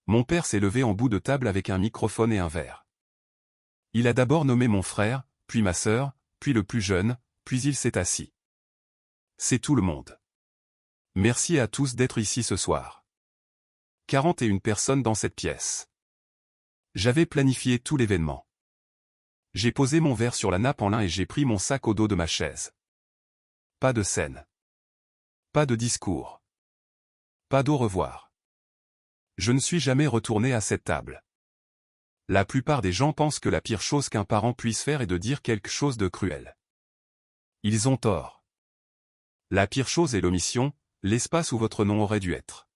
Mon père s'est levé en bout de table avec un microphone et un verre. Il a d'abord nommé mon frère, puis ma sœur, puis le plus jeune, puis il s'est assis. C'est tout le monde. Merci à tous d'être ici ce soir. 41 personnes dans cette pièce. J'avais planifié tout l'événement. J'ai posé mon verre sur la nappe en lin et j'ai pris mon sac au dos de ma chaise. Pas de scène. Pas de discours. Pas d'au revoir. Je ne suis jamais retourné à cette table. La plupart des gens pensent que la pire chose qu'un parent puisse faire est de dire quelque chose de cruel. Ils ont tort. La pire chose est l'omission, l'espace où votre nom aurait dû être.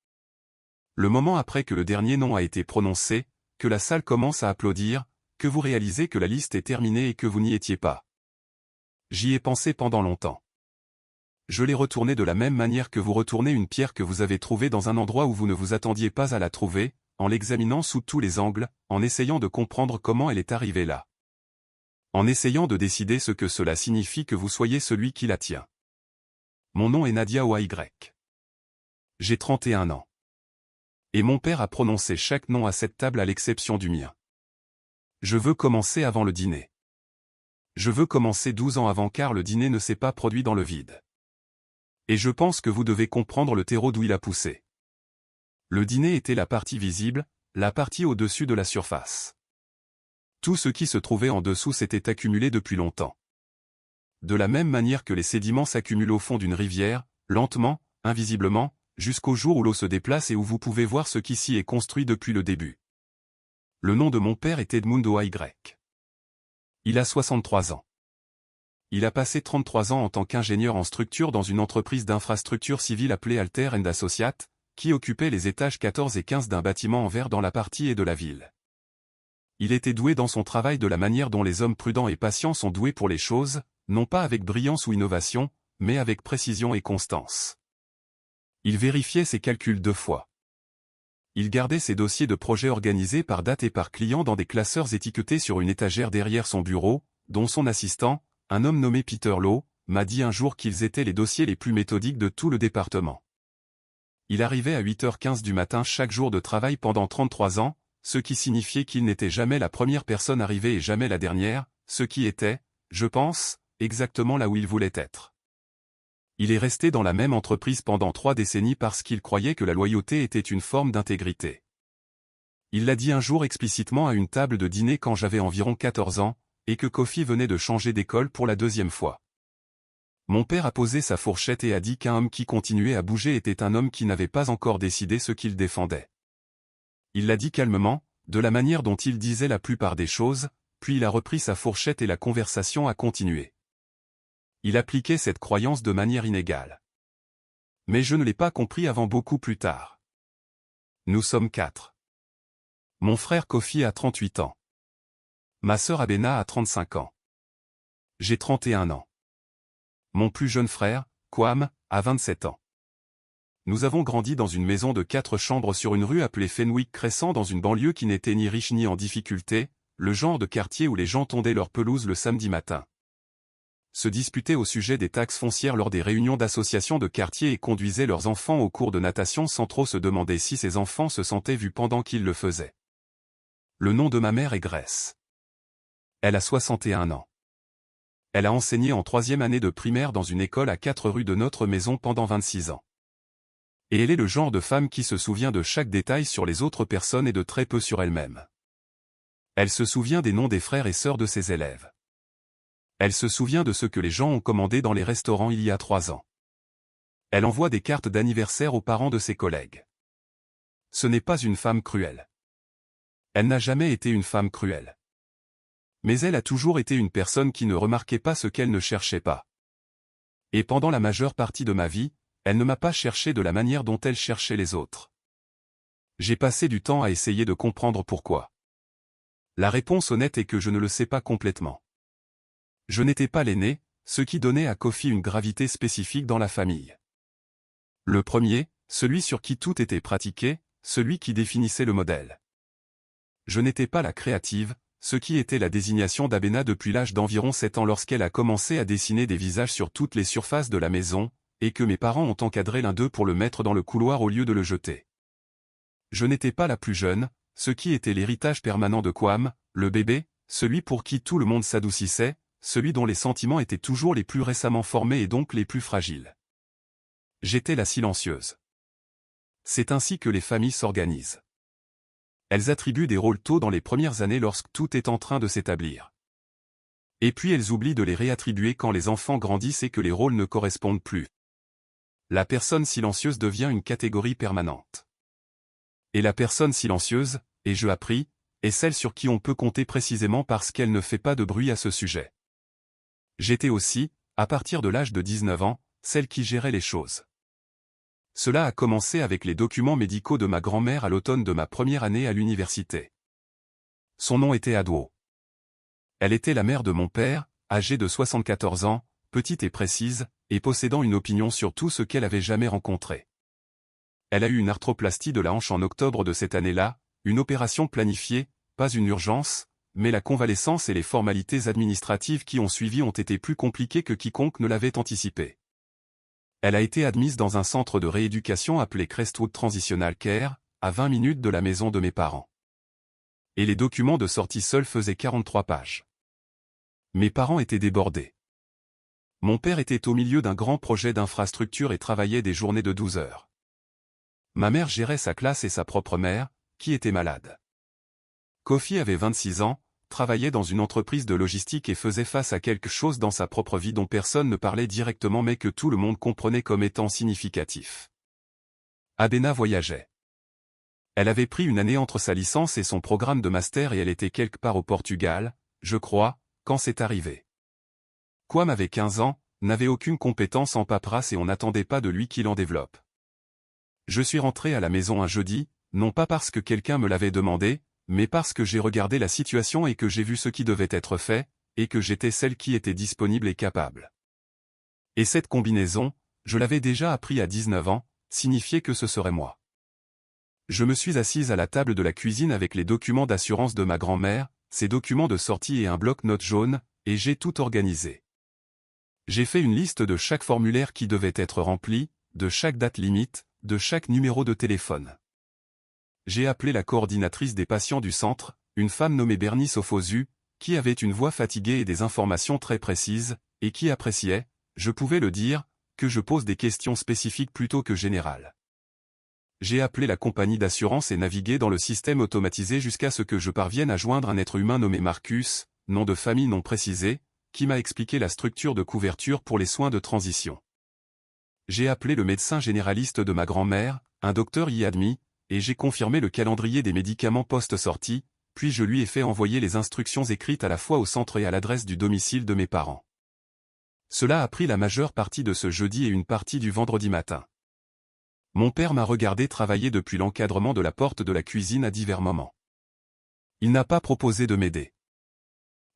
Le moment après que le dernier nom a été prononcé, que la salle commence à applaudir, que vous réalisez que la liste est terminée et que vous n'y étiez pas. J'y ai pensé pendant longtemps. Je l'ai retourné de la même manière que vous retournez une pierre que vous avez trouvée dans un endroit où vous ne vous attendiez pas à la trouver, en l'examinant sous tous les angles, en essayant de comprendre comment elle est arrivée là. En essayant de décider ce que cela signifie que vous soyez celui qui la tient. Mon nom est Nadia Oy. J'ai 31 ans. Et mon père a prononcé chaque nom à cette table à l'exception du mien. Je veux commencer avant le dîner. Je veux commencer 12 ans avant car le dîner ne s'est pas produit dans le vide. Et je pense que vous devez comprendre le terreau d'où il a poussé. Le dîner était la partie visible, la partie au-dessus de la surface. Tout ce qui se trouvait en dessous s'était accumulé depuis longtemps. De la même manière que les sédiments s'accumulent au fond d'une rivière, lentement, invisiblement, jusqu'au jour où l'eau se déplace et où vous pouvez voir ce qui s'y est construit depuis le début. Le nom de mon père est Edmundo Oy. Il a 63 ans. Il a passé 33 ans en tant qu'ingénieur en structure dans une entreprise d'infrastructure civile appelée Alter & Associates, qui occupait les étages 14 et 15 d'un bâtiment en verre dans la partie et de la ville. Il était doué dans son travail de la manière dont les hommes prudents et patients sont doués pour les choses, non pas avec brillance ou innovation, mais avec précision et constance. Il vérifiait ses calculs 2 fois. Il gardait ses dossiers de projets organisés par date et par client dans des classeurs étiquetés sur une étagère derrière son bureau, dont son assistant, un homme nommé Peter Lowe, m'a dit un jour qu'ils étaient les dossiers les plus méthodiques de tout le département. Il arrivait à 8h15 du matin chaque jour de travail pendant 33 ans, ce qui signifiait qu'il n'était jamais la première personne arrivée et jamais la dernière, ce qui était, je pense, exactement là où il voulait être. Il est resté dans la même entreprise pendant 3 décennies parce qu'il croyait que la loyauté était une forme d'intégrité. Il l'a dit un jour explicitement à une table de dîner quand j'avais environ 14 ans, et que Kofi venait de changer d'école pour la 2e fois. Mon père a posé sa fourchette et a dit qu'un homme qui continuait à bouger était un homme qui n'avait pas encore décidé ce qu'il défendait. Il l'a dit calmement, de la manière dont il disait la plupart des choses, puis il a repris sa fourchette et la conversation a continué. Il appliquait cette croyance de manière inégale. Mais je ne l'ai pas compris avant beaucoup plus tard. Nous sommes 4. Mon frère Kofi a 38 ans. Ma sœur Abena a 35 ans. J'ai 31 ans. Mon plus jeune frère, Kwame, a 27 ans. Nous avons grandi dans une maison de 4 chambres sur une rue appelée Fenwick Crescent dans une banlieue qui n'était ni riche ni en difficulté, le genre de quartier où les gens tondaient leur pelouse le samedi matin. Se disputaient au sujet des taxes foncières lors des réunions d'associations de quartier et conduisaient leurs enfants au cours de natation sans trop se demander si ces enfants se sentaient vus pendant qu'ils le faisaient. Le nom de ma mère est Grace. Elle a 61 ans. Elle a enseigné en 3e année de primaire dans une école à 4 rues de notre maison pendant 26 ans. Et elle est le genre de femme qui se souvient de chaque détail sur les autres personnes et de très peu sur elle-même. Elle se souvient des noms des frères et sœurs de ses élèves. Elle se souvient de ce que les gens ont commandé dans les restaurants il y a 3 ans. Elle envoie des cartes d'anniversaire aux parents de ses collègues. Ce n'est pas une femme cruelle. Elle n'a jamais été une femme cruelle. Mais elle a toujours été une personne qui ne remarquait pas ce qu'elle ne cherchait pas. Et pendant la majeure partie de ma vie, elle ne m'a pas cherché de la manière dont elle cherchait les autres. J'ai passé du temps à essayer de comprendre pourquoi. La réponse honnête est que je ne le sais pas complètement. Je n'étais pas l'aîné, ce qui donnait à Kofi une gravité spécifique dans la famille. Le premier, celui sur qui tout était pratiqué, celui qui définissait le modèle. Je n'étais pas la créative, ce qui était la désignation d'Abena depuis l'âge d'environ 7 ans lorsqu'elle a commencé à dessiner des visages sur toutes les surfaces de la maison, et que mes parents ont encadré l'un d'eux pour le mettre dans le couloir au lieu de le jeter. Je n'étais pas la plus jeune, ce qui était l'héritage permanent de Kwame, le bébé, celui pour qui tout le monde s'adoucissait, celui dont les sentiments étaient toujours les plus récemment formés et donc les plus fragiles. J'étais la silencieuse. C'est ainsi que les familles s'organisent. Elles attribuent des rôles tôt dans les premières années lorsque tout est en train de s'établir. Et puis elles oublient de les réattribuer quand les enfants grandissent et que les rôles ne correspondent plus. La personne silencieuse devient une catégorie permanente. Et la personne silencieuse, et je appris, est celle sur qui on peut compter précisément parce qu'elle ne fait pas de bruit à ce sujet. J'étais aussi, à partir de l'âge de 19 ans, celle qui gérait les choses. Cela a commencé avec les documents médicaux de ma grand-mère à l'automne de ma première année à l'université. Son nom était Adwo. Elle était la mère de mon père, âgée de 74 ans, petite et précise, et possédant une opinion sur tout ce qu'elle avait jamais rencontré. Elle a eu une arthroplastie de la hanche en octobre de cette année-là, une opération planifiée, pas une urgence, mais la convalescence et les formalités administratives qui ont suivi ont été plus compliquées que quiconque ne l'avait anticipé. Elle a été admise dans un centre de rééducation appelé Crestwood Transitional Care, à 20 minutes de la maison de mes parents. Et les documents de sortie seuls faisaient 43 pages. Mes parents étaient débordés. Mon père était au milieu d'un grand projet d'infrastructure et travaillait des journées de 12 heures. Ma mère gérait sa classe et sa propre mère, qui était malade. Kofi avait 26 ans, travaillait dans une entreprise de logistique et faisait face à quelque chose dans sa propre vie dont personne ne parlait directement mais que tout le monde comprenait comme étant significatif. Abena voyageait. Elle avait pris une année entre sa licence et son programme de master et elle était quelque part au Portugal, je crois, quand c'est arrivé. Kwame avait 15 ans, n'avait aucune compétence en paperasse et on n'attendait pas de lui qu'il en développe. Je suis rentré à la maison un jeudi, non pas parce que quelqu'un me l'avait demandé, mais parce que j'ai regardé la situation et que j'ai vu ce qui devait être fait, et que j'étais celle qui était disponible et capable. Et cette combinaison, je l'avais déjà appris à 19 ans, signifiait que ce serait moi. Je me suis assise à la table de la cuisine avec les documents d'assurance de ma grand-mère, ses documents de sortie et un bloc-notes jaune, et j'ai tout organisé. J'ai fait une liste de chaque formulaire qui devait être rempli, de chaque date limite, de chaque numéro de téléphone. J'ai appelé la coordinatrice des patients du centre, une femme nommée Bernice Ofosu, qui avait une voix fatiguée et des informations très précises, et qui appréciait, je pouvais le dire, que je pose des questions spécifiques plutôt que générales. J'ai appelé la compagnie d'assurance et navigué dans le système automatisé jusqu'à ce que je parvienne à joindre un être humain nommé Marcus, nom de famille non précisé, qui m'a expliqué la structure de couverture pour les soins de transition. J'ai appelé le médecin généraliste de ma grand-mère, un docteur y admis, et j'ai confirmé le calendrier des médicaments post-sortie, puis je lui ai fait envoyer les instructions écrites à la fois au centre et à l'adresse du domicile de mes parents. Cela a pris la majeure partie de ce jeudi et une partie du vendredi matin. Mon père m'a regardé travailler depuis l'encadrement de la porte de la cuisine à divers moments. Il n'a pas proposé de m'aider.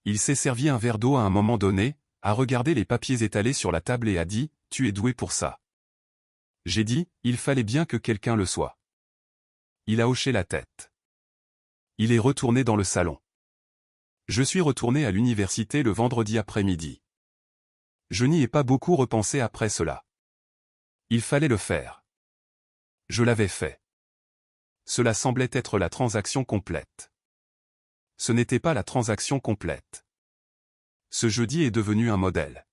Il s'est servi un verre d'eau à un moment donné, a regardé les papiers étalés sur la table et a dit « Tu es doué pour ça ». J'ai dit « Il fallait bien que quelqu'un le soit ». Il a hoché la tête. Il est retourné dans le salon. Je suis retourné à l'université le vendredi après-midi. Je n'y ai pas beaucoup repensé après cela. Il fallait le faire. Je l'avais fait. Cela semblait être la transaction complète. Ce n'était pas la transaction complète. Ce jeudi est devenu un modèle.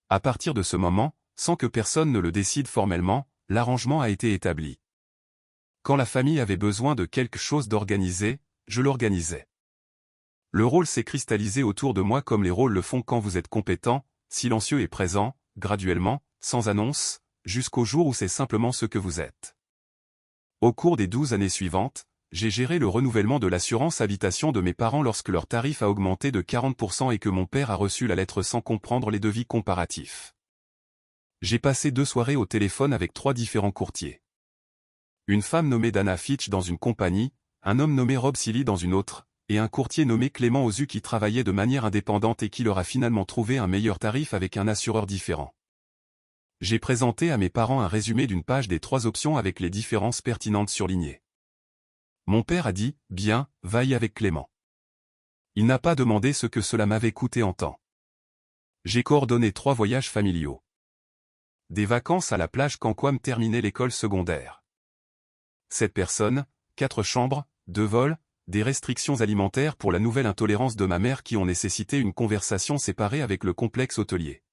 À partir de ce moment, sans que personne ne le décide formellement, l'arrangement a été établi. Quand la famille avait besoin de quelque chose d'organisé, je l'organisais. Le rôle s'est cristallisé autour de moi comme les rôles le font quand vous êtes compétent, silencieux et présent, graduellement, sans annonce, jusqu'au jour où c'est simplement ce que vous êtes. Au cours des 12 années suivantes, j'ai géré le renouvellement de l'assurance habitation de mes parents lorsque leur tarif a augmenté de 40% et que mon père a reçu la lettre sans comprendre les devis comparatifs. J'ai passé 2 soirées au téléphone avec 3 différents courtiers. Une femme nommée Dana Fitch dans une compagnie, un homme nommé Rob Silly dans une autre, et un courtier nommé Clément Ozu qui travaillait de manière indépendante et qui leur a finalement trouvé un meilleur tarif avec un assureur différent. J'ai présenté à mes parents un résumé d'une page des 3 options avec les différences pertinentes surlignées. Mon père a dit « Bien, vaille avec Clément ». Il n'a pas demandé ce que cela m'avait coûté en temps. J'ai coordonné 3 voyages familiaux. Des vacances à la plage quand Kwame terminait l'école secondaire. 7 personnes, 4 chambres, 2 vols, des restrictions alimentaires pour la nouvelle intolérance de ma mère qui ont nécessité une conversation séparée avec le complexe hôtelier.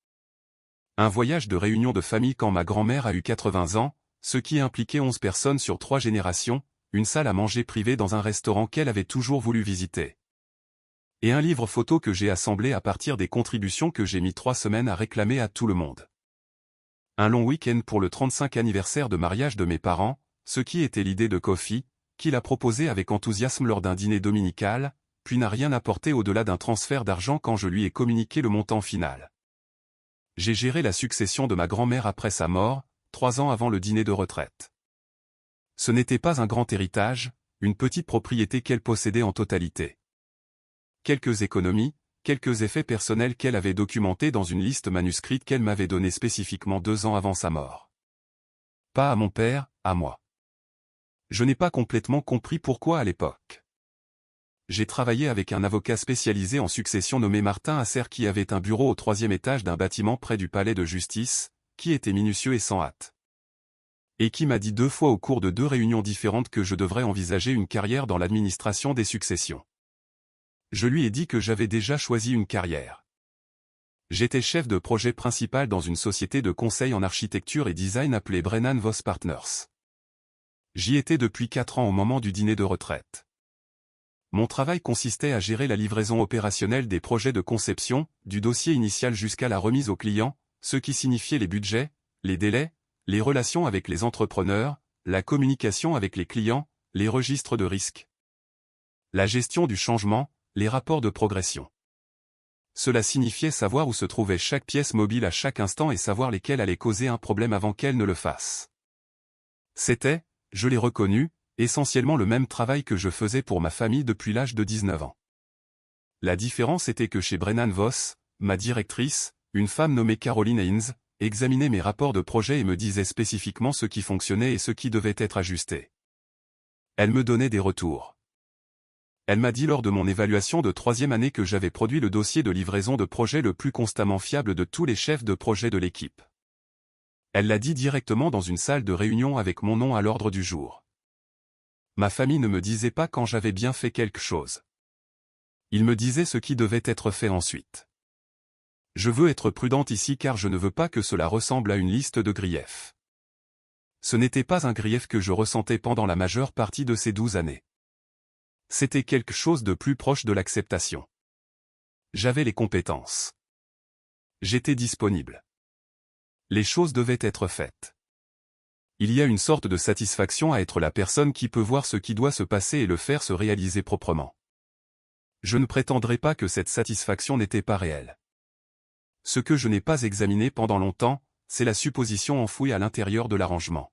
Un voyage de réunion de famille quand ma grand-mère a eu 80 ans, ce qui impliquait 11 personnes sur 3 générations, une salle à manger privée dans un restaurant qu'elle avait toujours voulu visiter. Et un livre photo que j'ai assemblé à partir des contributions que j'ai mis 3 semaines à réclamer à tout le monde. Un long week-end pour le 35 anniversaire de mariage de mes parents, ce qui était l'idée de Kofi, qu'il a proposé avec enthousiasme lors d'un dîner dominical, puis n'a rien apporté au-delà d'un transfert d'argent quand je lui ai communiqué le montant final. J'ai géré la succession de ma grand-mère après sa mort, 3 ans avant le dîner de retraite. Ce n'était pas un grand héritage, une petite propriété qu'elle possédait en totalité. Quelques économies, quelques effets personnels qu'elle avait documentés dans une liste manuscrite qu'elle m'avait donnée spécifiquement 2 ans avant sa mort. Pas à mon père, à moi. Je n'ai pas complètement compris pourquoi à l'époque. J'ai travaillé avec un avocat spécialisé en succession nommé Martin Asser qui avait un bureau au 3e étage d'un bâtiment près du palais de justice, qui était minutieux et sans hâte. Et qui m'a dit 2 fois au cours de 2 réunions différentes que je devrais envisager une carrière dans l'administration des successions. Je lui ai dit que j'avais déjà choisi une carrière. J'étais chef de projet principal dans une société de conseil en architecture et design appelée Brennan Voss Partners. J'y étais depuis 4 ans au moment du dîner de retraite. Mon travail consistait à gérer la livraison opérationnelle des projets de conception, du dossier initial jusqu'à la remise au client, ce qui signifiait les budgets, les délais, les relations avec les entrepreneurs, la communication avec les clients, les registres de risques, la gestion du changement, les rapports de progression. Cela signifiait savoir où se trouvait chaque pièce mobile à chaque instant et savoir lesquelles allaient causer un problème avant qu'elles ne le fassent. C'était, je l'ai reconnu, essentiellement le même travail que je faisais pour ma famille depuis l'âge de 19 ans. La différence était que chez Brennan Voss, ma directrice, une femme nommée Caroline Haynes, examinait mes rapports de projet et me disait spécifiquement ce qui fonctionnait et ce qui devait être ajusté. Elle me donnait des retours. Elle m'a dit lors de mon évaluation de 3e année que j'avais produit le dossier de livraison de projet le plus constamment fiable de tous les chefs de projet de l'équipe. Elle l'a dit directement dans une salle de réunion avec mon nom à l'ordre du jour. Ma famille ne me disait pas quand j'avais bien fait quelque chose. Ils me disaient ce qui devait être fait ensuite. Je veux être prudente ici car je ne veux pas que cela ressemble à une liste de griefs. Ce n'était pas un grief que je ressentais pendant la majeure partie de ces 12 années. C'était quelque chose de plus proche de l'acceptation. J'avais les compétences. J'étais disponible. Les choses devaient être faites. Il y a une sorte de satisfaction à être la personne qui peut voir ce qui doit se passer et le faire se réaliser proprement. Je ne prétendrai pas que cette satisfaction n'était pas réelle. Ce que je n'ai pas examiné pendant longtemps, c'est la supposition enfouie à l'intérieur de l'arrangement.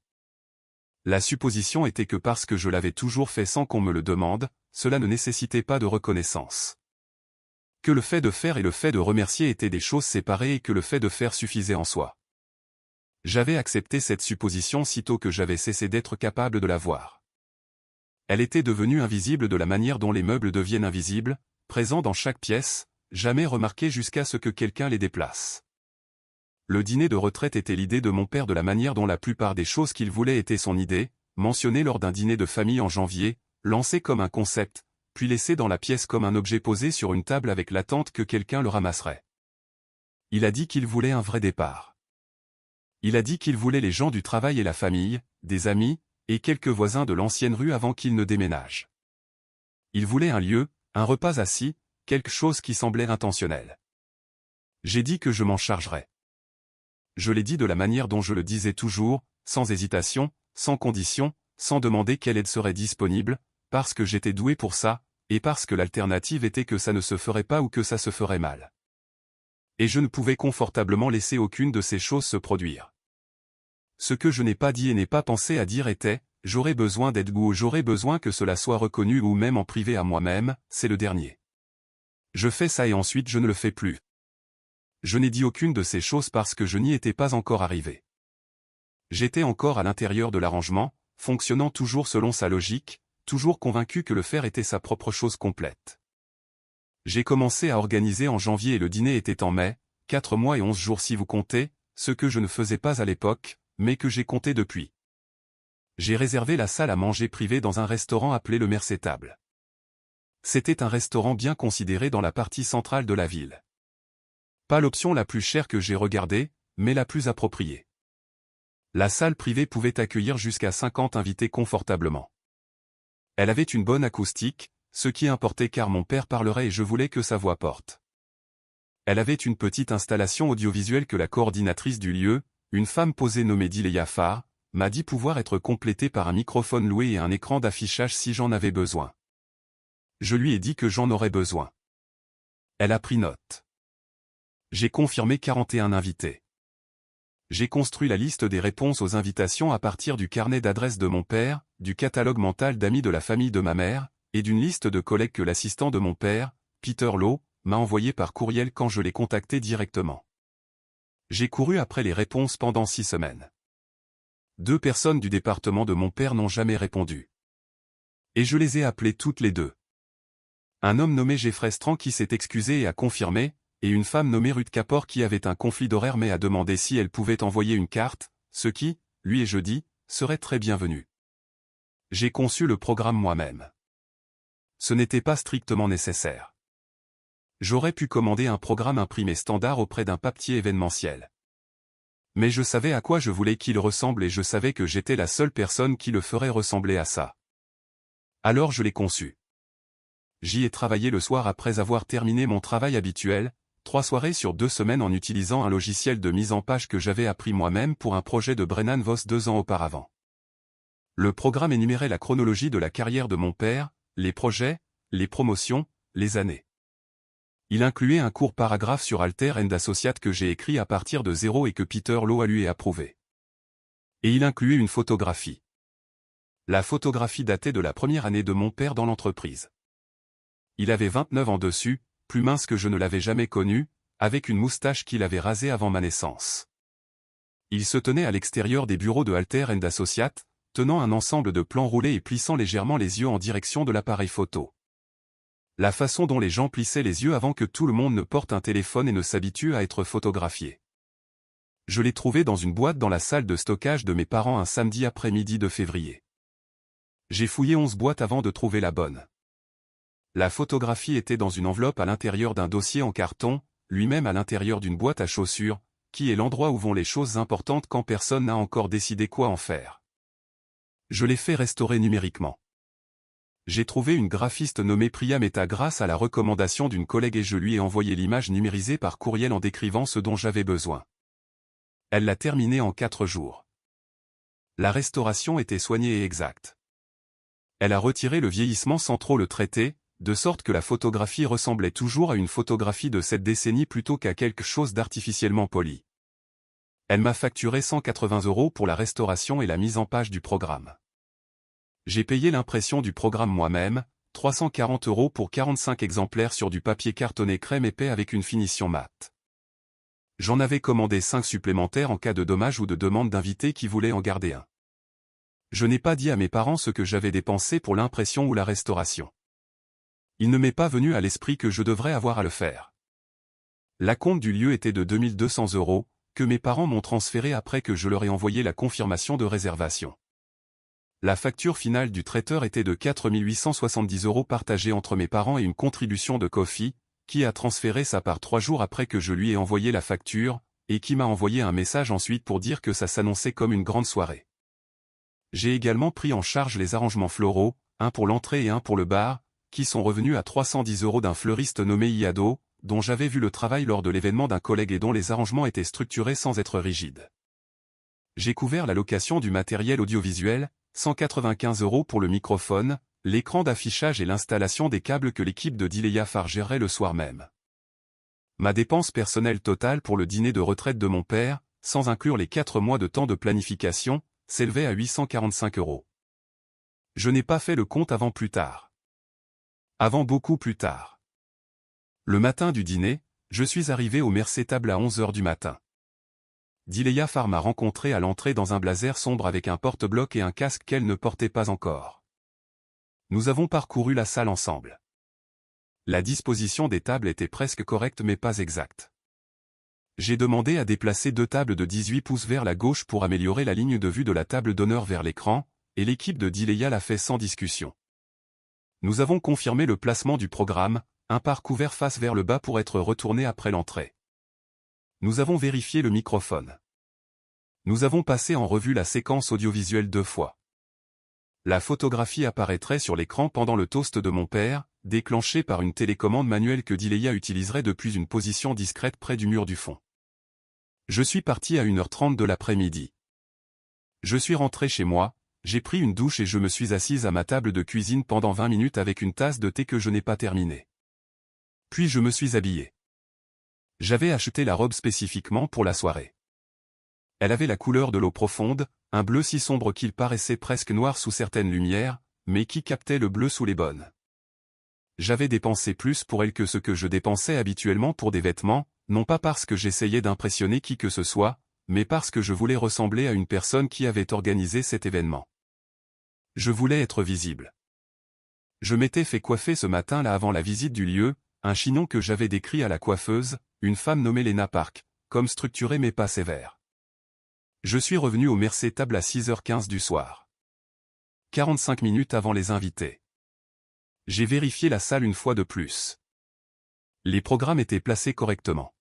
La supposition était que parce que je l'avais toujours fait sans qu'on me le demande, cela ne nécessitait pas de reconnaissance. Que le fait de faire et le fait de remercier étaient des choses séparées et que le fait de faire suffisait en soi. J'avais accepté cette supposition sitôt que j'avais cessé d'être capable de la voir. Elle était devenue invisible de la manière dont les meubles deviennent invisibles, présents dans chaque pièce, jamais remarqués jusqu'à ce que quelqu'un les déplace. Le dîner de retraite était l'idée de mon père de la manière dont la plupart des choses qu'il voulait étaient son idée, mentionnée lors d'un dîner de famille en janvier, lancée comme un concept, puis laissée dans la pièce comme un objet posé sur une table avec l'attente que quelqu'un le ramasserait. Il a dit qu'il voulait un vrai départ. Il a dit qu'il voulait les gens du travail et la famille, des amis, et quelques voisins de l'ancienne rue avant qu'il ne déménage. Il voulait un lieu, un repas assis, quelque chose qui semblait intentionnel. J'ai dit que je m'en chargerais. Je l'ai dit de la manière dont je le disais toujours, sans hésitation, sans condition, sans demander quelle aide serait disponible, parce que j'étais doué pour ça, et parce que l'alternative était que ça ne se ferait pas ou que ça se ferait mal. Et je ne pouvais confortablement laisser aucune de ces choses se produire. Ce que je n'ai pas dit et n'ai pas pensé à dire était, j'aurais besoin d'aide ou j'aurais besoin que cela soit reconnu ou même en privé à moi-même, c'est le dernier. Je fais ça et ensuite je ne le fais plus. Je n'ai dit aucune de ces choses parce que je n'y étais pas encore arrivé. J'étais encore à l'intérieur de l'arrangement, fonctionnant toujours selon sa logique, toujours convaincu que le faire était sa propre chose complète. J'ai commencé à organiser en janvier et le dîner était en mai, 4 mois et 11 jours si vous comptez, ce que je ne faisais pas à l'époque, mais que j'ai compté depuis. J'ai réservé la salle à manger privée dans un restaurant appelé le Mercetable. C'était un restaurant bien considéré dans la partie centrale de la ville. Pas l'option la plus chère que j'ai regardée, mais la plus appropriée. La salle privée pouvait accueillir jusqu'à 50 invités confortablement. Elle avait une bonne acoustique, ce qui importait car mon père parlerait et je voulais que sa voix porte. Elle avait une petite installation audiovisuelle que la coordinatrice du lieu, une femme posée nommée Dileya Farr, m'a dit pouvoir être complétée par un microphone loué et un écran d'affichage si j'en avais besoin. Je lui ai dit que j'en aurais besoin. Elle a pris note. J'ai confirmé 41 invités. J'ai construit la liste des réponses aux invitations à partir du carnet d'adresses de mon père, du catalogue mental d'amis de la famille de ma mère, et d'une liste de collègues que l'assistant de mon père, Peter Lowe, m'a envoyé par courriel quand je l'ai contacté directement. J'ai couru après les réponses pendant 6 semaines. 2 personnes du département de mon père n'ont jamais répondu. Et je les ai appelées toutes les 2. Un homme nommé Jeffrey Strang qui s'est excusé et a confirmé, et une femme nommée Ruth Kapor qui avait un conflit d'horaire mais a demandé si elle pouvait envoyer une carte, ce qui, lui et jeudi, serait très bienvenu. J'ai conçu le programme moi-même. Ce n'était pas strictement nécessaire. J'aurais pu commander un programme imprimé standard auprès d'un papetier événementiel. Mais je savais à quoi je voulais qu'il ressemble et je savais que j'étais la seule personne qui le ferait ressembler à ça. Alors je l'ai conçu. J'y ai travaillé le soir après avoir terminé mon travail habituel, 3 soirées sur 2 semaines en utilisant un logiciel de mise en page que j'avais appris moi-même pour un projet de Brennan Voss 2 ans auparavant. Le programme énumérait la chronologie de la carrière de mon père, les projets, les promotions, les années. Il incluait un court paragraphe sur Alter & Associates que j'ai écrit à partir de zéro et que Peter Lowe a lu et approuvé. Et il incluait une photographie. La photographie datait de la première année de mon père dans l'entreprise. Il avait 29 ans dessus, plus mince que je ne l'avais jamais connu, avec une moustache qu'il avait rasée avant ma naissance. Il se tenait à l'extérieur des bureaux de Alter & Associates, tenant un ensemble de plans roulés et plissant légèrement les yeux en direction de l'appareil photo. La façon dont les gens plissaient les yeux avant que tout le monde ne porte un téléphone et ne s'habitue à être photographié. Je l'ai trouvé dans une boîte dans la salle de stockage de mes parents un samedi après-midi de février. J'ai fouillé 11 boîtes avant de trouver la bonne. La photographie était dans une enveloppe à l'intérieur d'un dossier en carton, lui-même à l'intérieur d'une boîte à chaussures, qui est l'endroit où vont les choses importantes quand personne n'a encore décidé quoi en faire. Je l'ai fait restaurer numériquement. J'ai trouvé une graphiste nommée Priya Mehta grâce à la recommandation d'une collègue et je lui ai envoyé l'image numérisée par courriel en décrivant ce dont j'avais besoin. Elle l'a terminée en 4 jours. La restauration était soignée et exacte. Elle a retiré le vieillissement sans trop le traiter, de sorte que la photographie ressemblait toujours à une photographie de cette décennie plutôt qu'à quelque chose d'artificiellement poli. Elle m'a facturé 180 € pour la restauration et la mise en page du programme. J'ai payé l'impression du programme moi-même, 340 € pour 45 exemplaires sur du papier cartonné crème épais avec une finition mate. J'en avais commandé 5 supplémentaires en cas de dommage ou de demande d'invités qui voulaient en garder un. Je n'ai pas dit à mes parents ce que j'avais dépensé pour l'impression ou la restauration. Il ne m'est pas venu à l'esprit que je devrais avoir à le faire. L'acompte du lieu était de 2200 €, que mes parents m'ont transféré après que je leur ai envoyé la confirmation de réservation. La facture finale du traiteur était de 4870 € partagée entre mes parents et une contribution de Kofi, qui a transféré sa part 3 jours après que je lui ai envoyé la facture, et qui m'a envoyé un message ensuite pour dire que ça s'annonçait comme une grande soirée. J'ai également pris en charge les arrangements floraux, un pour l'entrée et un pour le bar, qui sont revenus à 310 € d'un fleuriste nommé Iado, dont j'avais vu le travail lors de l'événement d'un collègue et dont les arrangements étaient structurés sans être rigides. J'ai couvert la location du matériel audiovisuel, 195 € pour le microphone, l'écran d'affichage et l'installation des câbles que l'équipe de Dileya Farr gérait le soir même. Ma dépense personnelle totale pour le dîner de retraite de mon père, sans inclure les 4 mois de temps de planification, s'élevait à 845 €. Je n'ai pas fait le compte avant plus tard. Avant beaucoup plus tard. Le matin du dîner, je suis arrivé au Mercetable à 11 h du matin. Dileya Farr m'a rencontré à l'entrée dans un blazer sombre avec un porte-bloc et un casque qu'elle ne portait pas encore. Nous avons parcouru la salle ensemble. La disposition des tables était presque correcte mais pas exacte. J'ai demandé à déplacer 2 tables de 18 pouces vers la gauche pour améliorer la ligne de vue de la table d'honneur vers l'écran, et l'équipe de Dileya l'a fait sans discussion. Nous avons confirmé le placement du programme, un par couvert face vers le bas pour être retourné après l'entrée. Nous avons vérifié le microphone. Nous avons passé en revue la séquence audiovisuelle 2 fois. La photographie apparaîtrait sur l'écran pendant le toast de mon père, déclenché par une télécommande manuelle que Dileya utiliserait depuis une position discrète près du mur du fond. Je suis parti à 1h30 de l'après-midi. Je suis rentré chez moi, j'ai pris une douche et je me suis assise à ma table de cuisine pendant 20 minutes avec une tasse de thé que je n'ai pas terminée. Puis je me suis habillé. J'avais acheté la robe spécifiquement pour la soirée. Elle avait la couleur de l'eau profonde, un bleu si sombre qu'il paraissait presque noir sous certaines lumières, mais qui captait le bleu sous les bonnes. J'avais dépensé plus pour elle que ce que je dépensais habituellement pour des vêtements, non pas parce que j'essayais d'impressionner qui que ce soit, mais parce que je voulais ressembler à une personne qui avait organisé cet événement. Je voulais être visible. Je m'étais fait coiffer ce matin-là avant la visite du lieu, un chignon que j'avais décrit à la coiffeuse, une femme nommée Lena Park, comme structuré mais pas sévère. Je suis revenu au Mercé Table à 6h15 du soir. 45 minutes avant les invités. J'ai vérifié la salle une fois de plus. Les programmes étaient placés correctement.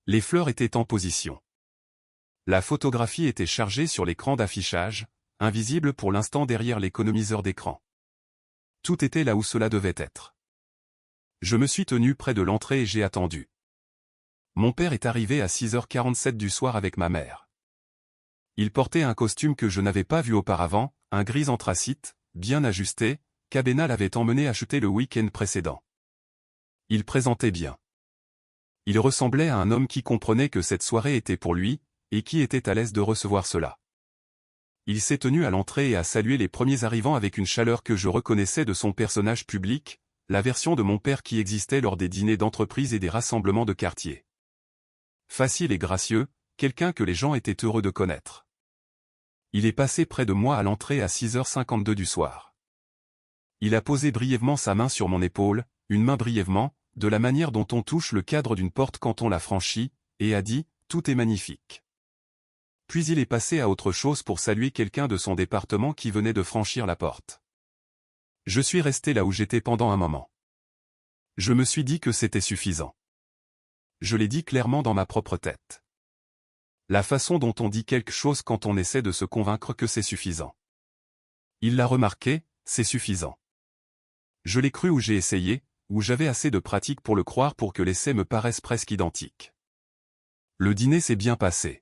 Les fleurs étaient en position. La photographie était chargée sur l'écran d'affichage, invisible pour l'instant derrière l'économiseur d'écran. Tout était là où cela devait être. Je me suis tenu près de l'entrée et j'ai attendu. Mon père est arrivé à 6h47 du soir avec ma mère. Il portait un costume que je n'avais pas vu auparavant, un gris anthracite, bien ajusté, qu'Abena l'avait emmené acheter le week-end précédent. Il présentait bien. Il ressemblait à un homme qui comprenait que cette soirée était pour lui, et qui était à l'aise de recevoir cela. Il s'est tenu à l'entrée et a salué les premiers arrivants avec une chaleur que je reconnaissais de son personnage public, la version de mon père qui existait lors des dîners d'entreprise et des rassemblements de quartier. Facile et gracieux, quelqu'un que les gens étaient heureux de connaître. Il est passé près de moi à l'entrée à 6h52 du soir. Il a posé brièvement sa main sur mon épaule, une main brièvement, de la manière dont on touche le cadre d'une porte quand on la franchit, et a dit « Tout est magnifique ». Puis il est passé à autre chose pour saluer quelqu'un de son département qui venait de franchir la porte. Je suis resté là où j'étais pendant un moment. Je me suis dit que c'était suffisant. Je l'ai dit clairement dans ma propre tête. La façon dont on dit quelque chose quand on essaie de se convaincre que c'est suffisant. Il l'a remarqué, c'est suffisant. Je l'ai cru ou j'ai essayé, ou j'avais assez de pratique pour le croire pour que l'essai me paraisse presque identique. Le dîner s'est bien passé.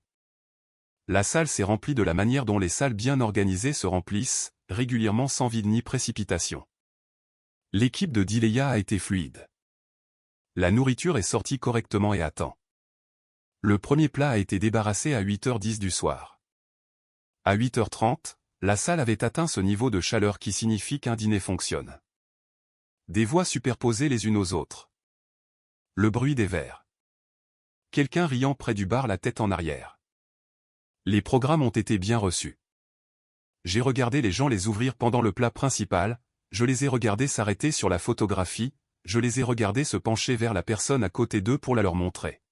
La salle s'est remplie de la manière dont les salles bien organisées se remplissent, régulièrement sans vide ni précipitation. L'équipe de Dileya a été fluide. La nourriture est sortie correctement et à temps. Le premier plat a été débarrassé à 8h10 du soir. À 8h30, la salle avait atteint ce niveau de chaleur qui signifie qu'un dîner fonctionne. Des voix superposées les unes aux autres. Le bruit des verres. Quelqu'un riant près du bar la tête en arrière. Les programmes ont été bien reçus. J'ai regardé les gens les ouvrir pendant le plat principal, je les ai regardés s'arrêter sur la photographie, je les ai regardés se pencher vers la personne à côté d'eux pour la leur montrer.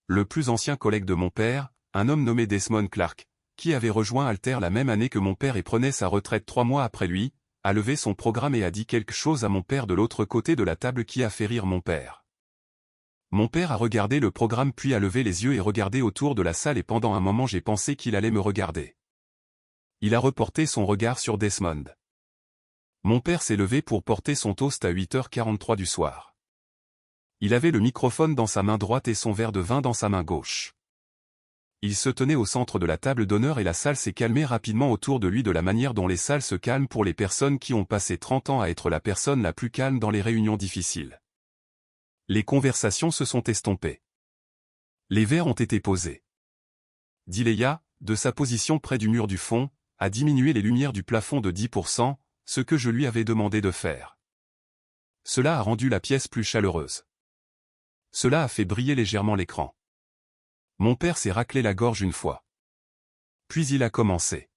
Le plus ancien collègue de mon père, un homme nommé Desmond Clark, qui avait rejoint Alter la même année que mon père et prenait sa retraite 3 mois après lui, a levé son programme et a dit quelque chose à mon père de l'autre côté de la table qui a fait rire mon père. Mon père a regardé le programme puis a levé les yeux et regardé autour de la salle et pendant un moment j'ai pensé qu'il allait me regarder. Il a reporté son regard sur Desmond. Mon père s'est levé pour porter son toast à 8h43 du soir. Il avait le microphone dans sa main droite et son verre de vin dans sa main gauche. Il se tenait au centre de la table d'honneur et la salle s'est calmée rapidement autour de lui de la manière dont les salles se calment pour les personnes qui ont passé 30 ans à être la personne la plus calme dans les réunions difficiles. Les conversations se sont estompées. Les verres ont été posés. Dileya, de sa position près du mur du fond, a diminué les lumières du plafond de 10%, ce que je lui avais demandé de faire. Cela a rendu la pièce plus chaleureuse. Cela a fait briller légèrement l'écran. Mon père s'est raclé la gorge une fois. Puis il a commencé.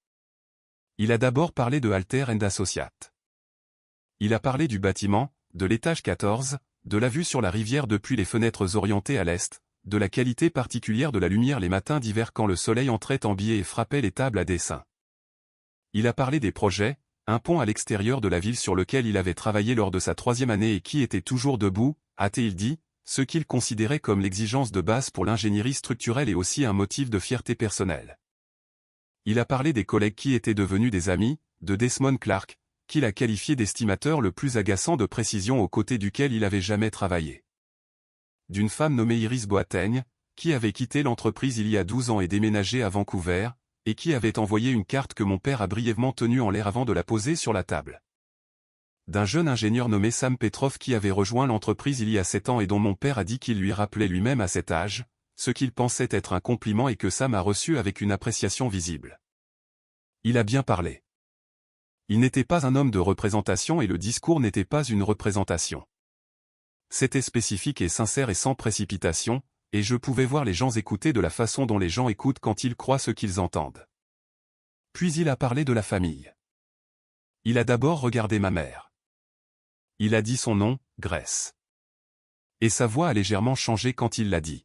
Il a d'abord parlé de Alter & Associates. Il a parlé du bâtiment, de l'étage 14, de la vue sur la rivière depuis les fenêtres orientées à l'est, de la qualité particulière de la lumière les matins d'hiver quand le soleil entrait en biais et frappait les tables à dessin. Il a parlé des projets, un pont à l'extérieur de la ville sur lequel il avait travaillé lors de sa 3e année et qui était toujours debout, a-t-il dit, ce qu'il considérait comme l'exigence de base pour l'ingénierie structurelle et aussi un motif de fierté personnelle. Il a parlé des collègues qui étaient devenus des amis, de Desmond Clark, qu'il a qualifié d'estimateur le plus agaçant de précision aux côtés duquel il avait jamais travaillé. D'une femme nommée Iris Boateng, qui avait quitté l'entreprise il y a 12 ans et déménagé à Vancouver, et qui avait envoyé une carte que mon père a brièvement tenue en l'air avant de la poser sur la table. D'un jeune ingénieur nommé Sam Petrov qui avait rejoint l'entreprise il y a 7 ans et dont mon père a dit qu'il lui rappelait lui-même à cet âge, ce qu'il pensait être un compliment et que Sam a reçu avec une appréciation visible. Il a bien parlé. Il n'était pas un homme de représentation et le discours n'était pas une représentation. C'était spécifique et sincère et sans précipitation, et je pouvais voir les gens écouter de la façon dont les gens écoutent quand ils croient ce qu'ils entendent. Puis il a parlé de la famille. Il a d'abord regardé ma mère. Il a dit son nom, Grace. Et sa voix a légèrement changé quand il l'a dit.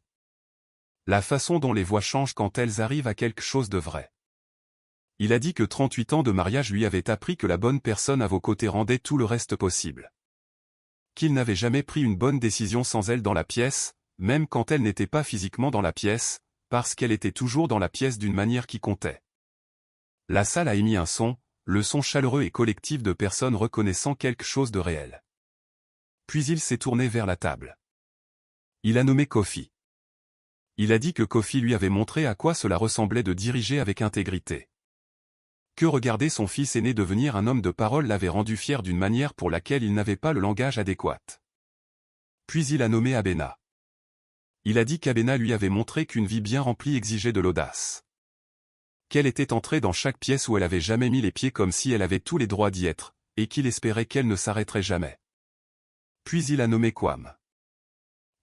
La façon dont les voix changent quand elles arrivent à quelque chose de vrai. Il a dit que 38 ans de mariage lui avaient appris que la bonne personne à vos côtés rendait tout le reste possible. Qu'il n'avait jamais pris une bonne décision sans elle dans la pièce, même quand elle n'était pas physiquement dans la pièce, parce qu'elle était toujours dans la pièce d'une manière qui comptait. La salle a émis un son, le son chaleureux et collectif de personnes reconnaissant quelque chose de réel. Puis il s'est tourné vers la table. Il a nommé Kofi. Il a dit que Kofi lui avait montré à quoi cela ressemblait de diriger avec intégrité. Que regarder son fils aîné devenir un homme de parole l'avait rendu fier d'une manière pour laquelle il n'avait pas le langage adéquat. Puis il a nommé Abena. Il a dit qu'Abena lui avait montré qu'une vie bien remplie exigeait de l'audace. Qu'elle était entrée dans chaque pièce où elle avait jamais mis les pieds comme si elle avait tous les droits d'y être, et qu'il espérait qu'elle ne s'arrêterait jamais. Puis il a nommé Kwame.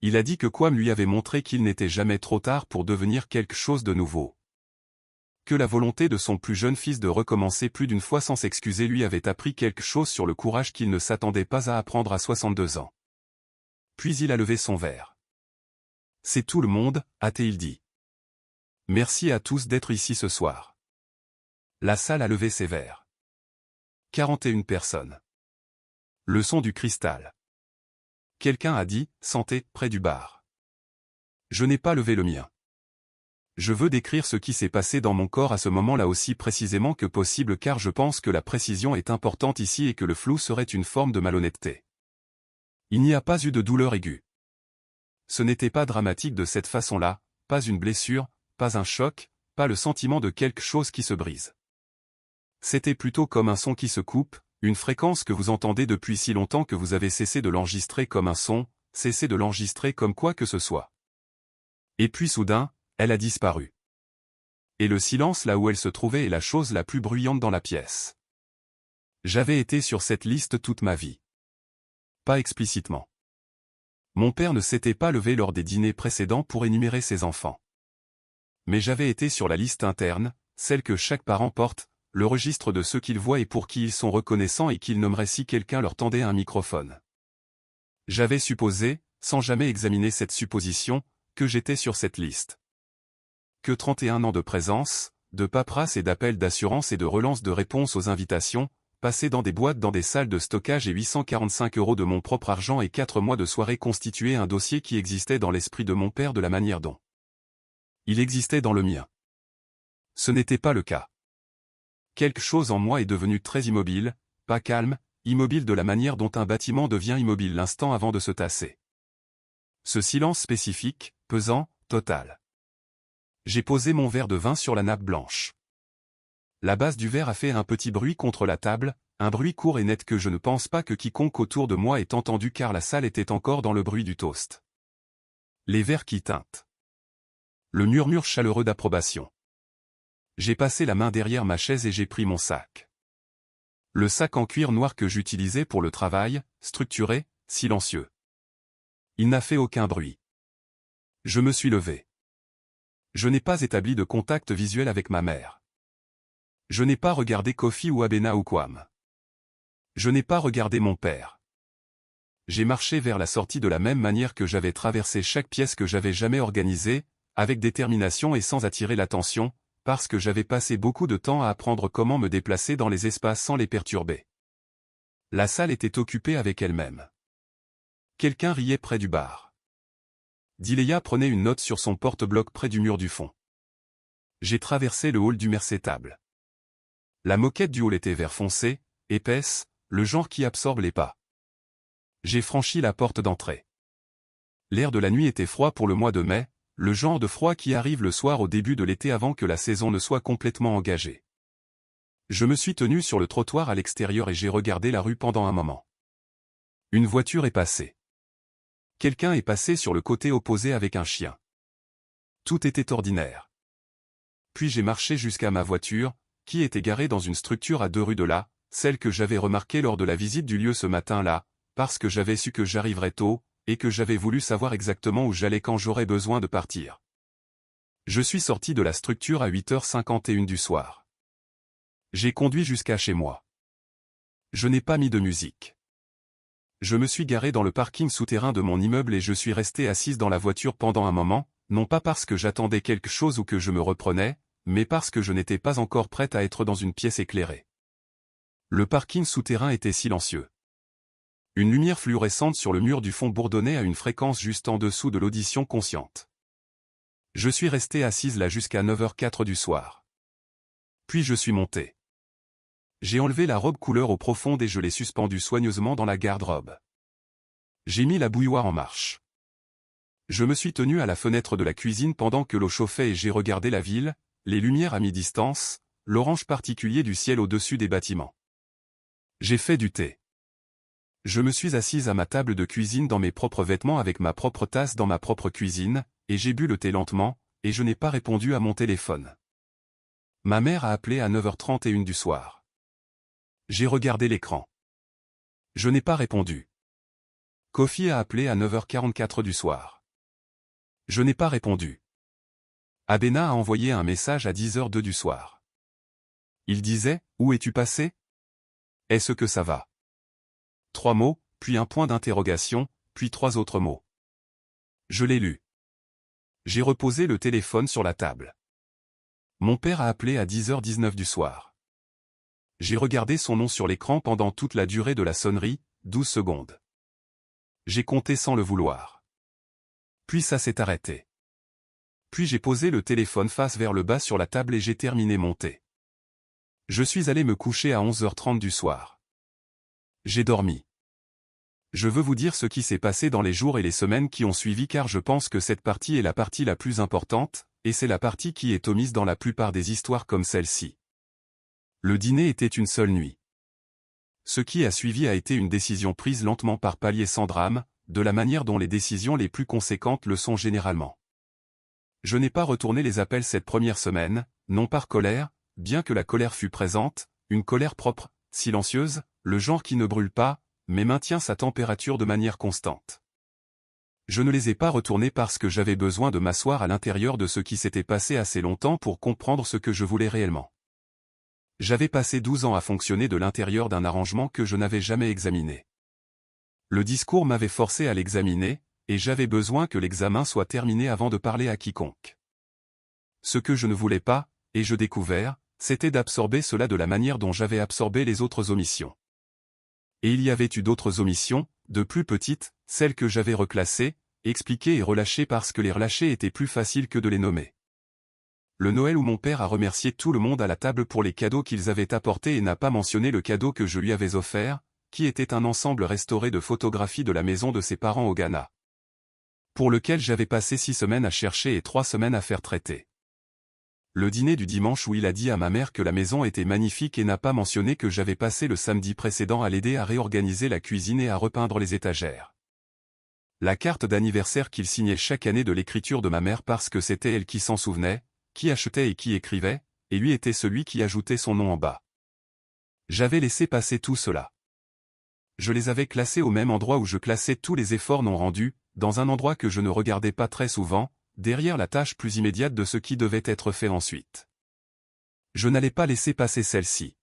Il a dit que Kwame lui avait montré qu'il n'était jamais trop tard pour devenir quelque chose de nouveau. Que la volonté de son plus jeune fils de recommencer plus d'une fois sans s'excuser lui avait appris quelque chose sur le courage qu'il ne s'attendait pas à apprendre à 62 ans. Puis il a levé son verre. C'est tout le monde, a-t-il dit. Merci à tous d'être ici ce soir. La salle a levé ses verres. 41 personnes. Le son du cristal. Quelqu'un a dit, santé, près du bar. Je n'ai pas levé le mien. Je veux décrire ce qui s'est passé dans mon corps à ce moment-là aussi précisément que possible car je pense que la précision est importante ici et que le flou serait une forme de malhonnêteté. Il n'y a pas eu de douleur aiguë. Ce n'était pas dramatique de cette façon-là, pas une blessure, pas un choc, pas le sentiment de quelque chose qui se brise. C'était plutôt comme un son qui se coupe, une fréquence que vous entendez depuis si longtemps que vous avez cessé de l'enregistrer comme un son, cessé de l'enregistrer comme quoi que ce soit. Et puis soudain, elle a disparu. Et le silence là où elle se trouvait est la chose la plus bruyante dans la pièce. J'avais été sur cette liste toute ma vie. Pas explicitement. Mon père ne s'était pas levé lors des dîners précédents pour énumérer ses enfants. Mais j'avais été sur la liste interne, celle que chaque parent porte, le registre de ceux qu'ils voient et pour qui ils sont reconnaissants et qu'ils nommeraient si quelqu'un leur tendait un microphone. J'avais supposé, sans jamais examiner cette supposition, que j'étais sur cette liste. Que 31 ans de présence, de paperasse et d'appels d'assurance et de relance de réponses aux invitations, passés dans des boîtes dans des salles de stockage et 845 € de mon propre argent et 4 mois de soirée constituaient un dossier qui existait dans l'esprit de mon père de la manière dont il existait dans le mien. Ce n'était pas le cas. Quelque chose en moi est devenu très immobile, pas calme, immobile de la manière dont un bâtiment devient immobile l'instant avant de se tasser. Ce silence spécifique, pesant, total. J'ai posé mon verre de vin sur la nappe blanche. La base du verre a fait un petit bruit contre la table, un bruit court et net que je ne pense pas que quiconque autour de moi ait entendu car la salle était encore dans le bruit du toast. Les verres qui tintent. Le murmure chaleureux d'approbation. J'ai passé la main derrière ma chaise et j'ai pris mon sac. Le sac en cuir noir que j'utilisais pour le travail, structuré, silencieux. Il n'a fait aucun bruit. Je me suis levé. Je n'ai pas établi de contact visuel avec ma mère. Je n'ai pas regardé Kofi ou Abena ou Kwame. Je n'ai pas regardé mon père. J'ai marché vers la sortie de la même manière que j'avais traversé chaque pièce que j'avais jamais organisée, avec détermination et sans attirer l'attention, parce que j'avais passé beaucoup de temps à apprendre comment me déplacer dans les espaces sans les perturber. La salle était occupée avec elle-même. Quelqu'un riait près du bar. Dileya prenait une note sur son porte-bloc près du mur du fond. J'ai traversé le hall du Mercetable. La moquette du hall était vert foncé, épaisse, le genre qui absorbe les pas. J'ai franchi la porte d'entrée. L'air de la nuit était froid pour le mois de mai, le genre de froid qui arrive le soir au début de l'été avant que la saison ne soit complètement engagée. Je me suis tenu sur le trottoir à l'extérieur et j'ai regardé la rue pendant un moment. Une voiture est passée. Quelqu'un est passé sur le côté opposé avec un chien. Tout était ordinaire. Puis j'ai marché jusqu'à ma voiture, qui était garée dans une structure à 2 rues de là, celle que j'avais remarquée lors de la visite du lieu ce matin-là, parce que j'avais su que j'arriverais tôt, et que j'avais voulu savoir exactement où j'allais quand j'aurais besoin de partir. Je suis sorti de la structure à 8h51 du soir. J'ai conduit jusqu'à chez moi. Je n'ai pas mis de musique. Je me suis garé dans le parking souterrain de mon immeuble et je suis resté assise dans la voiture pendant un moment, non pas parce que j'attendais quelque chose ou que je me reprenais, mais parce que je n'étais pas encore prête à être dans une pièce éclairée. Le parking souterrain était silencieux. Une lumière fluorescente sur le mur du fond bourdonnait à une fréquence juste en dessous de l'audition consciente. Je suis resté assise là jusqu'à 9h04 du soir. Puis je suis monté. J'ai enlevé la robe couleur eau profonde et je l'ai suspendue soigneusement dans la garde-robe. J'ai mis la bouilloire en marche. Je me suis tenu à la fenêtre de la cuisine pendant que l'eau chauffait et j'ai regardé la ville, les lumières à mi-distance, l'orange particulier du ciel au-dessus des bâtiments. J'ai fait du thé. Je me suis assise à ma table de cuisine dans mes propres vêtements avec ma propre tasse dans ma propre cuisine, et j'ai bu le thé lentement, et je n'ai pas répondu à mon téléphone. Ma mère a appelé à 9h31 du soir. J'ai regardé l'écran. Je n'ai pas répondu. Kofi a appelé à 9h44 du soir. Je n'ai pas répondu. Abena a envoyé un message à 10h02 du soir. Il disait « Où es-tu passé ? Est-ce que ça va ?» 3 mots, puis un point d'interrogation, puis 3 autres mots. Je l'ai lu. J'ai reposé le téléphone sur la table. Mon père a appelé à 10h19 du soir. J'ai regardé son nom sur l'écran pendant toute la durée de la sonnerie, 12 secondes. J'ai compté sans le vouloir. Puis ça s'est arrêté. Puis j'ai posé le téléphone face vers le bas sur la table et j'ai terminé mon thé. Je suis allé me coucher à 11h30 du soir. J'ai dormi. Je veux vous dire ce qui s'est passé dans les jours et les semaines qui ont suivi car je pense que cette partie est la partie la plus importante, et c'est la partie qui est omise dans la plupart des histoires comme celle-ci. Le dîner était une seule nuit. Ce qui a suivi a été une décision prise lentement par paliers sans drame, de la manière dont les décisions les plus conséquentes le sont généralement. Je n'ai pas retourné les appels cette première semaine, non par colère, bien que la colère fût présente, une colère propre, silencieuse, le genre qui ne brûle pas, mais maintient sa température de manière constante. Je ne les ai pas retournés parce que j'avais besoin de m'asseoir à l'intérieur de ce qui s'était passé assez longtemps pour comprendre ce que je voulais réellement. J'avais passé 12 ans à fonctionner de l'intérieur d'un arrangement que je n'avais jamais examiné. Le discours m'avait forcé à l'examiner, et j'avais besoin que l'examen soit terminé avant de parler à quiconque. Ce que je ne voulais pas, et je découvert, c'était d'absorber cela de la manière dont j'avais absorbé les autres omissions. Et il y avait eu d'autres omissions, de plus petites, celles que j'avais reclassées, expliquées et relâchées parce que les relâcher était plus facile que de les nommer. Le Noël où mon père a remercié tout le monde à la table pour les cadeaux qu'ils avaient apportés et n'a pas mentionné le cadeau que je lui avais offert, qui était un ensemble restauré de photographies de la maison de ses parents au Ghana. Pour lequel j'avais passé 6 semaines à chercher et 3 semaines à faire traiter. Le dîner du dimanche où il a dit à ma mère que la maison était magnifique et n'a pas mentionné que j'avais passé le samedi précédent à l'aider à réorganiser la cuisine et à repeindre les étagères. La carte d'anniversaire qu'il signait chaque année de l'écriture de ma mère parce que c'était elle qui s'en souvenait, qui achetait et qui écrivait, et lui était celui qui ajoutait son nom en bas. J'avais laissé passer tout cela. Je les avais classés au même endroit où je classais tous les efforts non rendus, dans un endroit que je ne regardais pas très souvent, derrière la tâche plus immédiate de ce qui devait être fait ensuite. Je n'allais pas laisser passer celle-ci.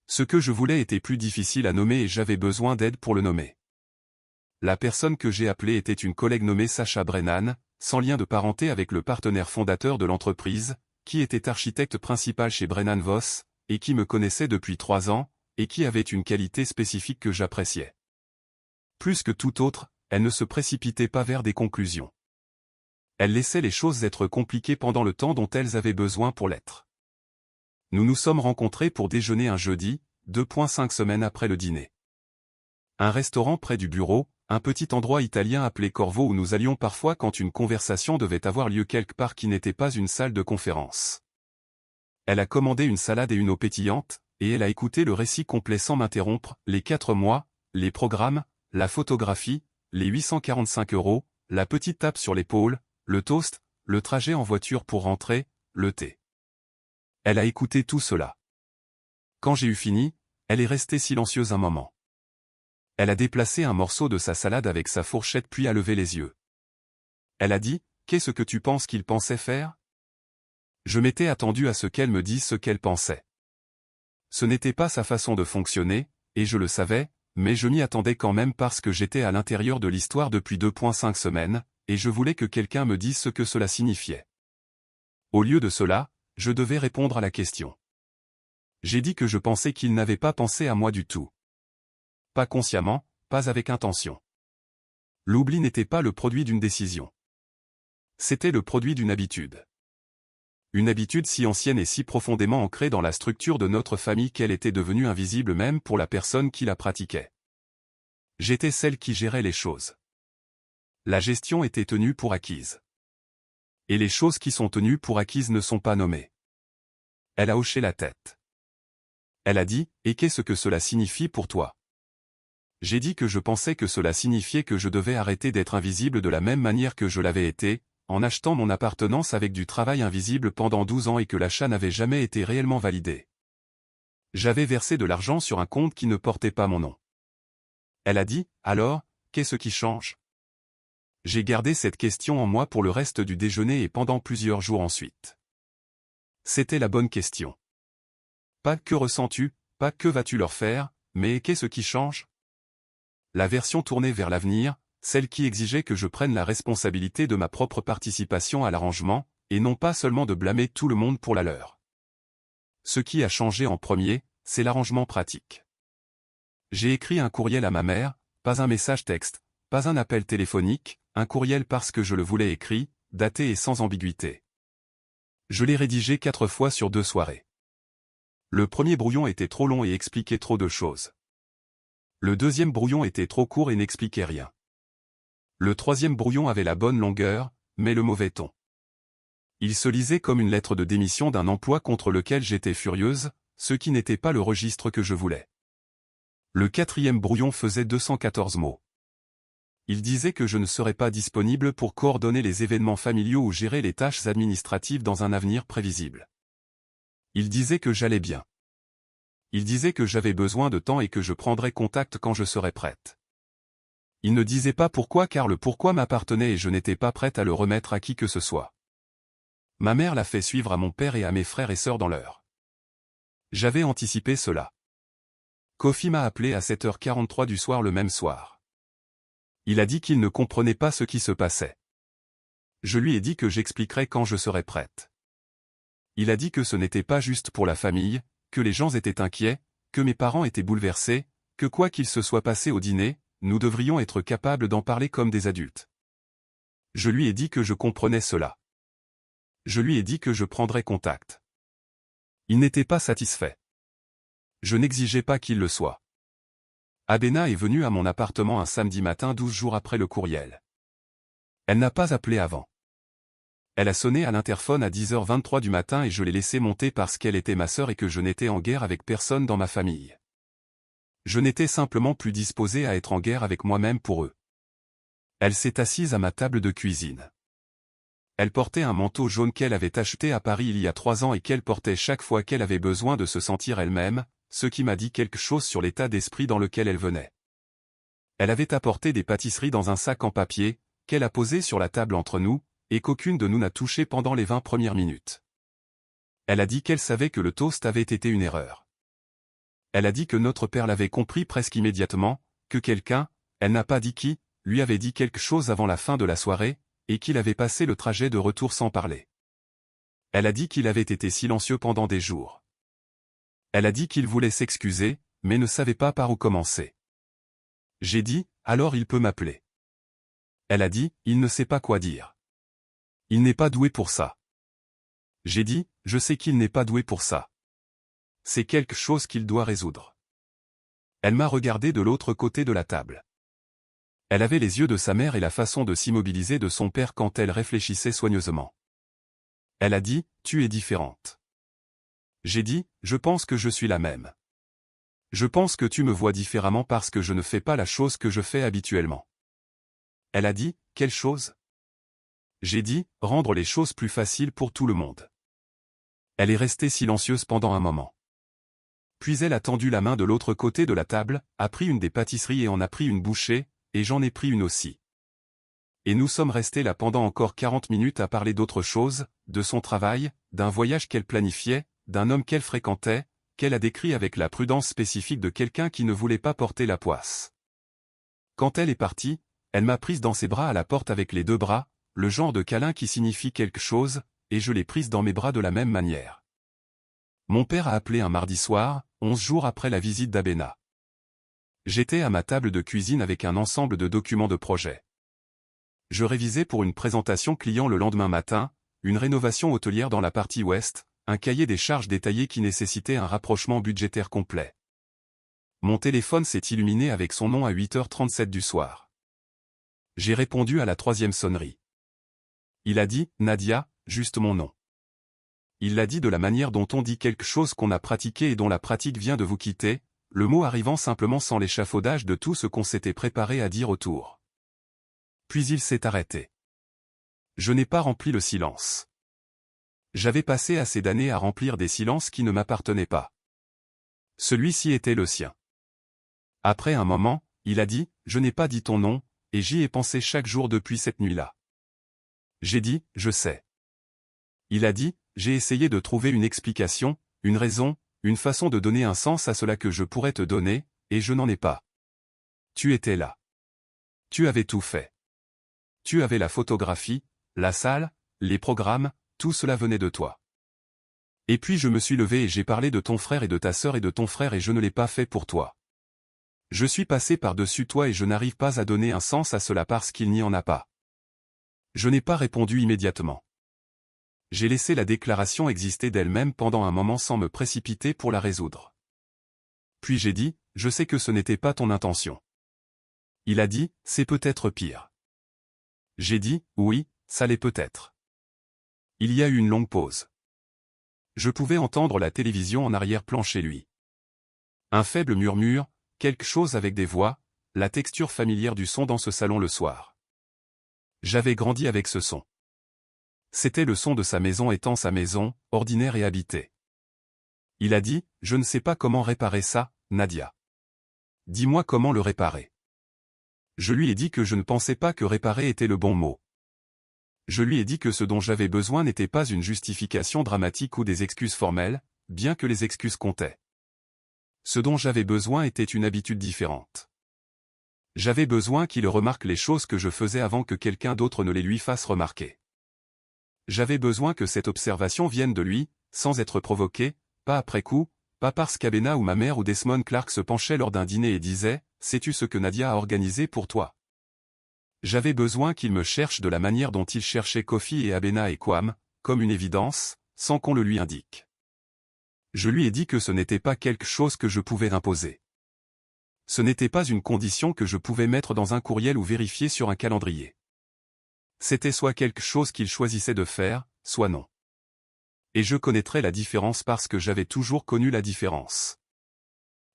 Ce que je voulais était plus difficile à nommer et j'avais besoin d'aide pour le nommer. La personne que j'ai appelée était une collègue nommée Sacha Brennan, sans lien de parenté avec le partenaire fondateur de l'entreprise, qui était architecte principal chez Brennan Voss, et qui me connaissait depuis 3 ans, et qui avait une qualité spécifique que j'appréciais. Plus que tout autre, elle ne se précipitait pas vers des conclusions. Elle laissait les choses être compliquées pendant le temps dont elles avaient besoin pour l'être. Nous nous sommes rencontrés pour déjeuner un jeudi, 2,5 semaines après le dîner. Un restaurant près du bureau, un petit endroit italien appelé Corvo où nous allions parfois quand une conversation devait avoir lieu quelque part qui n'était pas une salle de conférence. Elle a commandé une salade et une eau pétillante, et elle a écouté le récit complet sans m'interrompre, les 4 mois, les programmes, la photographie, les 845 €, la petite tape sur l'épaule, le toast, le trajet en voiture pour rentrer, le thé. Elle a écouté tout cela. Quand j'ai eu fini, elle est restée silencieuse un moment. Elle a déplacé un morceau de sa salade avec sa fourchette puis a levé les yeux. Elle a dit, « Qu'est-ce que tu penses qu'il pensait faire ?» Je m'étais attendu à ce qu'elle me dise ce qu'elle pensait. Ce n'était pas sa façon de fonctionner, et je le savais, mais je m'y attendais quand même parce que j'étais à l'intérieur de l'histoire depuis 2,5 semaines, et je voulais que quelqu'un me dise ce que cela signifiait. Au lieu de cela, je devais répondre à la question. J'ai dit que je pensais qu'il n'avait pas pensé à moi du tout. Pas consciemment, pas avec intention. L'oubli n'était pas le produit d'une décision. C'était le produit d'une habitude. Une habitude si ancienne et si profondément ancrée dans la structure de notre famille qu'elle était devenue invisible même pour la personne qui la pratiquait. J'étais celle qui gérait les choses. La gestion était tenue pour acquise. Et les choses qui sont tenues pour acquises ne sont pas nommées. Elle a hoché la tête. Elle a dit, « Et qu'est-ce que cela signifie pour toi ?» J'ai dit que je pensais que cela signifiait que je devais arrêter d'être invisible de la même manière que je l'avais été, en achetant mon appartenance avec du travail invisible pendant 12 ans et que l'achat n'avait jamais été réellement validé. J'avais versé de l'argent sur un compte qui ne portait pas mon nom. Elle a dit, « Alors, qu'est-ce qui change ?» J'ai gardé cette question en moi pour le reste du déjeuner et pendant plusieurs jours ensuite. C'était la bonne question. Pas « que ressens-tu », pas « que vas-tu leur faire », mais « qu'est-ce qui change ?» La version tournée vers l'avenir, celle qui exigeait que je prenne la responsabilité de ma propre participation à l'arrangement, et non pas seulement de blâmer tout le monde pour la leur. Ce qui a changé en premier, c'est l'arrangement pratique. J'ai écrit un courriel à ma mère, pas un message texte, pas un appel téléphonique, un courriel parce que je le voulais écrit, daté et sans ambiguïté. Je l'ai rédigé 4 fois sur 2 soirées. Le premier brouillon était trop long et expliquait trop de choses. Le deuxième brouillon était trop court et n'expliquait rien. Le troisième brouillon avait la bonne longueur, mais le mauvais ton. Il se lisait comme une lettre de démission d'un emploi contre lequel j'étais furieuse, ce qui n'était pas le registre que je voulais. Le quatrième brouillon faisait 214 mots. Il disait que je ne serais pas disponible pour coordonner les événements familiaux ou gérer les tâches administratives dans un avenir prévisible. Il disait que j'allais bien. Il disait que j'avais besoin de temps et que je prendrais contact quand je serais prête. Il ne disait pas pourquoi car le pourquoi m'appartenait et je n'étais pas prête à le remettre à qui que ce soit. Ma mère l'a fait suivre à mon père et à mes frères et sœurs dans l'heure. J'avais anticipé cela. Kofi m'a appelé à 7h43 du soir le même soir. Il a dit qu'il ne comprenait pas ce qui se passait. Je lui ai dit que j'expliquerais quand je serais prête. Il a dit que ce n'était pas juste pour la famille, que les gens étaient inquiets, que mes parents étaient bouleversés, que quoi qu'il se soit passé au dîner, nous devrions être capables d'en parler comme des adultes. Je lui ai dit que je comprenais cela. Je lui ai dit que je prendrais contact. Il n'était pas satisfait. Je n'exigeais pas qu'il le soit. Abena est venue à mon appartement un samedi matin 12 jours après le courriel. Elle n'a pas appelé avant. Elle a sonné à l'interphone à 10h23 du matin et je l'ai laissée monter parce qu'elle était ma sœur et que je n'étais en guerre avec personne dans ma famille. Je n'étais simplement plus disposé à être en guerre avec moi-même pour eux. Elle s'est assise à ma table de cuisine. Elle portait un manteau jaune qu'elle avait acheté à Paris il y a 3 ans et qu'elle portait chaque fois qu'elle avait besoin de se sentir elle-même, ce qui m'a dit quelque chose sur l'état d'esprit dans lequel elle venait. Elle avait apporté des pâtisseries dans un sac en papier, qu'elle a posé sur la table entre nous, et qu'aucune de nous n'a touché pendant les 20 premières minutes. Elle a dit qu'elle savait que le toast avait été une erreur. Elle a dit que notre père l'avait compris presque immédiatement, que quelqu'un, elle n'a pas dit qui, lui avait dit quelque chose avant la fin de la soirée, et qu'il avait passé le trajet de retour sans parler. Elle a dit qu'il avait été silencieux pendant des jours. Elle a dit qu'il voulait s'excuser, mais ne savait pas par où commencer. J'ai dit, alors il peut m'appeler. Elle a dit, il ne sait pas quoi dire. Il n'est pas doué pour ça. J'ai dit, je sais qu'il n'est pas doué pour ça. C'est quelque chose qu'il doit résoudre. Elle m'a regardé de l'autre côté de la table. Elle avait les yeux de sa mère et la façon de s'immobiliser de son père quand elle réfléchissait soigneusement. Elle a dit, tu es différente. J'ai dit, je pense que je suis la même. Je pense que tu me vois différemment parce que je ne fais pas la chose que je fais habituellement. Elle a dit, quelle chose? J'ai dit, rendre les choses plus faciles pour tout le monde. Elle est restée silencieuse pendant un moment. Puis elle a tendu la main de l'autre côté de la table, a pris une des pâtisseries et en a pris une bouchée, et j'en ai pris une aussi. Et nous sommes restés là pendant encore 40 minutes à parler d'autre chose, de son travail, d'un voyage qu'elle planifiait, d'un homme qu'elle fréquentait, qu'elle a décrit avec la prudence spécifique de quelqu'un qui ne voulait pas porter la poisse. Quand elle est partie, elle m'a prise dans ses bras à la porte avec les deux bras, le genre de câlin qui signifie quelque chose, et je l'ai prise dans mes bras de la même manière. Mon père a appelé un mardi soir, 11 jours après la visite d'Abena. J'étais à ma table de cuisine avec un ensemble de documents de projet. Je révisais pour une présentation client le lendemain matin, une rénovation hôtelière dans la partie ouest, un cahier des charges détaillé qui nécessitait un rapprochement budgétaire complet. Mon téléphone s'est illuminé avec son nom à 8h37 du soir. J'ai répondu à la 3e sonnerie. Il a dit, Nadia, juste mon nom. Il l'a dit de la manière dont on dit quelque chose qu'on a pratiqué et dont la pratique vient de vous quitter, le mot arrivant simplement sans l'échafaudage de tout ce qu'on s'était préparé à dire autour. Puis il s'est arrêté. Je n'ai pas rempli le silence. J'avais passé assez d'années à remplir des silences qui ne m'appartenaient pas. Celui-ci était le sien. Après un moment, il a dit, je n'ai pas dit ton nom, et j'y ai pensé chaque jour depuis cette nuit-là. J'ai dit, je sais. Il a dit, j'ai essayé de trouver une explication, une raison, une façon de donner un sens à cela que je pourrais te donner, et je n'en ai pas. Tu étais là. Tu avais tout fait. Tu avais la photographie, la salle, les programmes, tout cela venait de toi. Et puis je me suis levé et j'ai parlé de ton frère et de ta sœur et de ton frère et je ne l'ai pas fait pour toi. Je suis passé par-dessus toi et je n'arrive pas à donner un sens à cela parce qu'il n'y en a pas. Je n'ai pas répondu immédiatement. J'ai laissé la déclaration exister d'elle-même pendant un moment sans me précipiter pour la résoudre. Puis j'ai dit, je sais que ce n'était pas ton intention. Il a dit, c'est peut-être pire. J'ai dit, oui, ça l'est peut-être. Il y a eu une longue pause. Je pouvais entendre la télévision en arrière-plan chez lui. Un faible murmure, quelque chose avec des voix, la texture familière du son dans ce salon le soir. J'avais grandi avec ce son. C'était le son de sa maison étant sa maison, ordinaire et habitée. Il a dit, je ne sais pas comment réparer ça, Nadia. Dis-moi comment le réparer. Je lui ai dit que je ne pensais pas que réparer était le bon mot. Je lui ai dit que ce dont j'avais besoin n'était pas une justification dramatique ou des excuses formelles, bien que les excuses comptaient. Ce dont j'avais besoin était une habitude différente. J'avais besoin qu'il remarque les choses que je faisais avant que quelqu'un d'autre ne les lui fasse remarquer. J'avais besoin que cette observation vienne de lui, sans être provoquée, pas après coup, pas parce qu'Abena ou ma mère ou Desmond Clark se penchaient lors d'un dîner et disaient « Sais-tu ce que Nadia a organisé pour toi ?» J'avais besoin qu'il me cherche de la manière dont il cherchait Kofi et Abena et Kwam, comme une évidence, sans qu'on le lui indique. Je lui ai dit que ce n'était pas quelque chose que je pouvais imposer. Ce n'était pas une condition que je pouvais mettre dans un courriel ou vérifier sur un calendrier. C'était soit quelque chose qu'il choisissait de faire, soit non. Et je connaîtrais la différence parce que j'avais toujours connu la différence.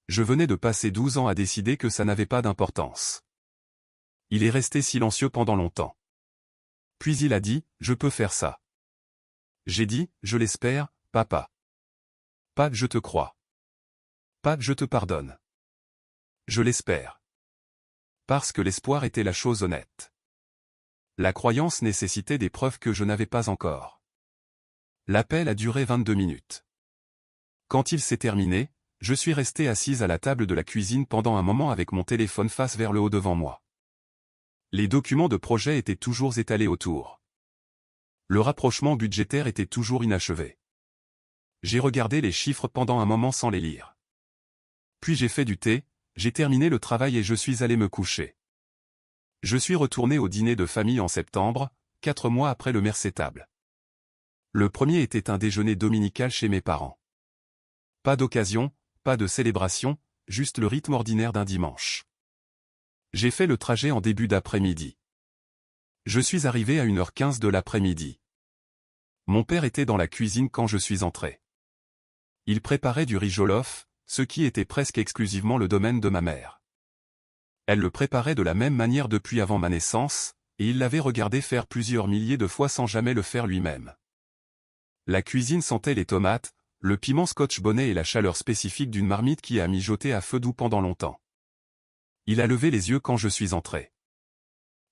Je venais de passer 12 ans à décider que ça n'avait pas d'importance. Il est resté silencieux pendant longtemps. Puis il a dit, je peux faire ça. J'ai dit, je l'espère, papa. Pas je te crois. Pas je te pardonne. Je l'espère. Parce que l'espoir était la chose honnête. La croyance nécessitait des preuves que je n'avais pas encore. L'appel a duré 22 minutes. Quand il s'est terminé, je suis resté assise à la table de la cuisine pendant un moment avec mon téléphone face vers le haut devant moi. Les documents de projet étaient toujours étalés autour. Le rapprochement budgétaire était toujours inachevé. J'ai regardé les chiffres pendant un moment sans les lire. Puis j'ai fait du thé, j'ai terminé le travail et je suis allé me coucher. Je suis retourné au dîner de famille en septembre, 4 mois après le Mercétable. Le premier était un déjeuner dominical chez mes parents. Pas d'occasion, pas de célébration, juste le rythme ordinaire d'un dimanche. J'ai fait le trajet en début d'après-midi. Je suis arrivé à 1h15 de l'après-midi. Mon père était dans la cuisine quand je suis entré. Il préparait du riz jollof, ce qui était presque exclusivement le domaine de ma mère. Elle le préparait de la même manière depuis avant ma naissance, et il l'avait regardé faire plusieurs milliers de fois sans jamais le faire lui-même. La cuisine sentait les tomates, le piment scotch bonnet et la chaleur spécifique d'une marmite qui a mijoté à feu doux pendant longtemps. Il a levé les yeux quand je suis entré.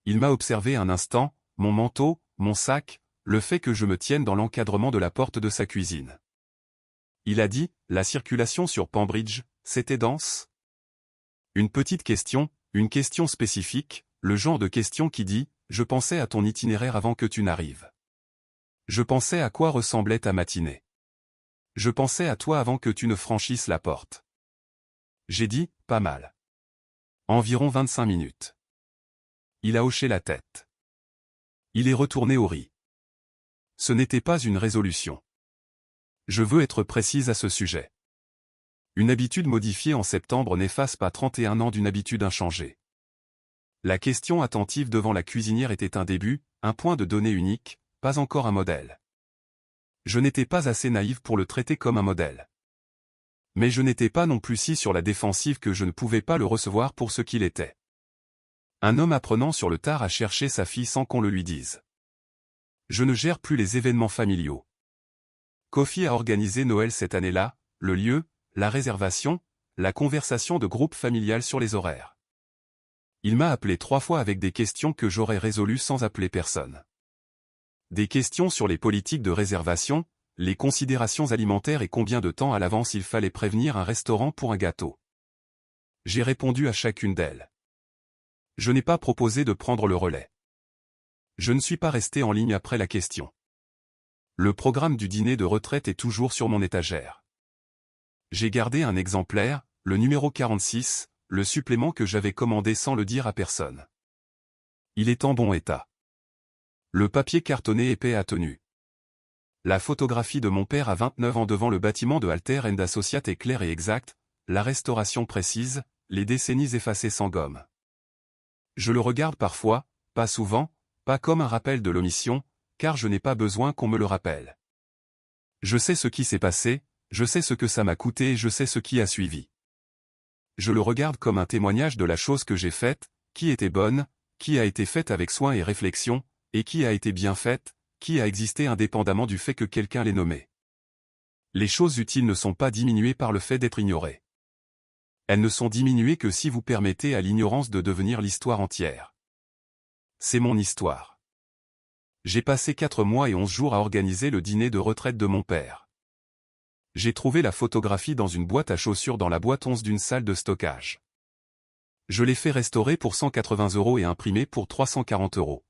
Il m'a observé un instant, mon manteau, mon sac, le fait que je me tienne dans l'encadrement de la porte de sa cuisine. Il a dit, la circulation sur Pembridge, c'était dense? Une petite question, une question spécifique, le genre de question qui dit, je pensais à ton itinéraire avant que tu n'arrives. Je pensais à quoi ressemblait ta matinée. Je pensais à toi avant que tu ne franchisses la porte. J'ai dit, pas mal. Environ 25 minutes. Il a hoché la tête. Il est retourné au riz. Ce n'était pas une résolution. Je veux être précise à ce sujet. Une habitude modifiée en septembre n'efface pas 31 ans d'une habitude inchangée. La question attentive devant la cuisinière était un début, un point de données unique, pas encore un modèle. Je n'étais pas assez naïf pour le traiter comme un modèle. Mais je n'étais pas non plus si sur la défensive que je ne pouvais pas le recevoir pour ce qu'il était. Un homme apprenant sur le tard à chercher sa fille sans qu'on le lui dise. Je ne gère plus les événements familiaux. Kofi a organisé Noël cette année-là, le lieu, la réservation, la conversation de groupe familial sur les horaires. Il m'a appelé 3 fois avec des questions que j'aurais résolues sans appeler personne. Des questions sur les politiques de réservation, les considérations alimentaires et combien de temps à l'avance il fallait prévenir un restaurant pour un gâteau. J'ai répondu à chacune d'elles. Je n'ai pas proposé de prendre le relais. Je ne suis pas resté en ligne après la question. Le programme du dîner de retraite est toujours sur mon étagère. J'ai gardé un exemplaire, le numéro 46, le supplément que j'avais commandé sans le dire à personne. Il est en bon état. Le papier cartonné épais a tenu. La photographie de mon père à 29 ans devant le bâtiment de Alter & Associates est claire et exacte, la restauration précise, les décennies effacées sans gomme. Je le regarde parfois, pas souvent, pas comme un rappel de l'omission, car je n'ai pas besoin qu'on me le rappelle. Je sais ce qui s'est passé, je sais ce que ça m'a coûté et je sais ce qui a suivi. Je le regarde comme un témoignage de la chose que j'ai faite, qui était bonne, qui a été faite avec soin et réflexion, et qui a été bien faite, qui a existé indépendamment du fait que quelqu'un l'ait nommée. Les choses utiles ne sont pas diminuées par le fait d'être ignorées. Elles ne sont diminuées que si vous permettez à l'ignorance de devenir l'histoire entière. C'est mon histoire. J'ai passé 4 mois et 11 jours à organiser le dîner de retraite de mon père. J'ai trouvé la photographie dans une boîte à chaussures dans la boîte 11 d'une salle de stockage. Je l'ai fait restaurer pour 180 € et imprimer pour 340 €.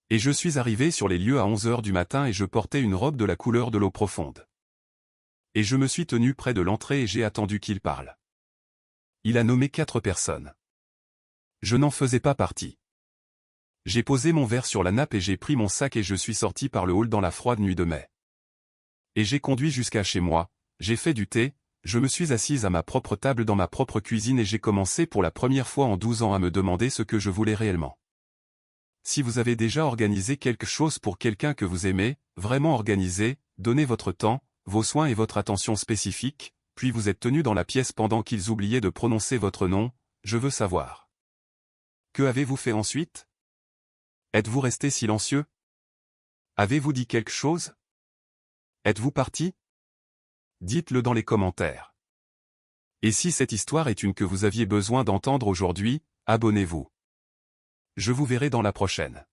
Et je suis arrivé sur les lieux à 11 h du matin et je portais une robe de la couleur de l'eau profonde. Et je me suis tenu près de l'entrée et j'ai attendu qu'il parle. Il a nommé 4 personnes. Je n'en faisais pas partie. J'ai posé mon verre sur la nappe et j'ai pris mon sac et je suis sorti par le hall dans la froide nuit de mai. Et j'ai conduit jusqu'à chez moi, j'ai fait du thé, je me suis assise à ma propre table dans ma propre cuisine et j'ai commencé pour la première fois en 12 ans à me demander ce que je voulais réellement. Si vous avez déjà organisé quelque chose pour quelqu'un que vous aimez, vraiment organisé, donnez votre temps, vos soins et votre attention spécifique, puis vous êtes tenu dans la pièce pendant qu'ils oubliaient de prononcer votre nom, je veux savoir. Que avez-vous fait ensuite? Êtes-vous resté silencieux? Avez-vous dit quelque chose? Êtes-vous parti? Dites-le dans les commentaires. Et si cette histoire est une que vous aviez besoin d'entendre aujourd'hui, abonnez-vous. Je vous verrai dans la prochaine.